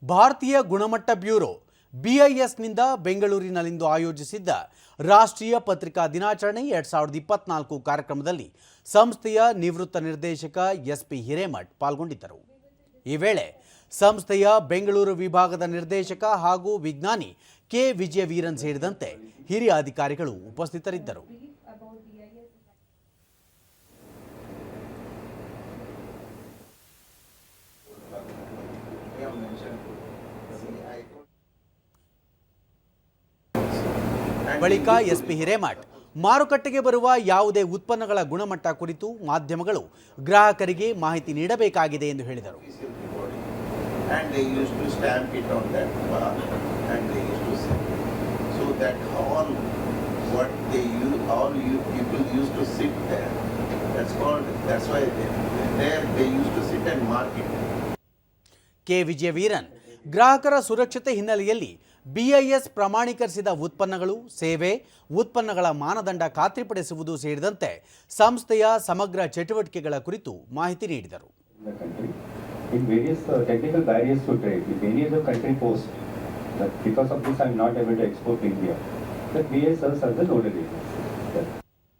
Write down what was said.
ಭಾರತೀಯ ಗುಣಮಟ್ಟ ಬ್ಯೂರೋ BIS-ನಿಂದ ಬೆಂಗಳೂರಿನಲ್ಲಿಂದು ಆಯೋಜಿಸಿದ್ದ ರಾಷ್ಟ್ರೀಯ ಪತ್ರಿಕಾ ದಿನಾಚರಣೆ 2024 ಕಾರ್ಯಕ್ರಮದಲ್ಲಿ ಸಂಸ್ಥೆಯ ನಿವೃತ್ತ ನಿರ್ದೇಶಕ SP ಹಿರೇಮಠ್ ಪಾಲ್ಗೊಂಡಿದ್ದರು. ಈ ವೇಳೆ ಸಂಸ್ಥೆಯ ಬೆಂಗಳೂರು ವಿಭಾಗದ ನಿರ್ದೇಶಕ ಹಾಗೂ ವಿಜ್ಞಾನಿ K ವಿಜಯವೀರನ್ ಸೇರಿದಂತೆ ಹಿರಿಯ ಅಧಿಕಾರಿಗಳು ಉಪಸ್ಥಿತರಿದ್ದರು. ಬಳಿಕ SP ಹಿರೇಮಠ್ ಮಾರುಕಟ್ಟೆಗೆ ಬರುವ ಯಾವುದೇ ಉತ್ಪನ್ನಗಳ ಗುಣಮಟ್ಟ ಕುರಿತು ಮಾಧ್ಯಮಗಳು ಗ್ರಾಹಕರಿಗೆ ಮಾಹಿತಿ ನೀಡಬೇಕಾಗಿದೆ ಎಂದು ಹೇಳಿದರು. K ವಿಜಯವೀರನ್ ಗ್ರಾಹಕರ ಸುರಕ್ಷತೆ ಹಿನ್ನೆಲೆಯಲ್ಲಿ BIS ಪ್ರಮಾಣೀಕರಿಸಿದ ಉತ್ಪನ್ನಗಳು, ಸೇವೆ, ಉತ್ಪನ್ನಗಳ ಮಾನದಂಡ ಖಾತ್ರಿಪಡಿಸುವುದು ಸೇರಿದಂತೆ ಸಂಸ್ಥೆಯ ಸಮಗ್ರ ಚಟುವಟಿಕೆಗಳ ಕುರಿತು ಮಾಹಿತಿ ನೀಡಿದರು. In various technical barriers to trade, if any other country posts that because of this I am not able to export to India, that BIS serves as the nodal agency.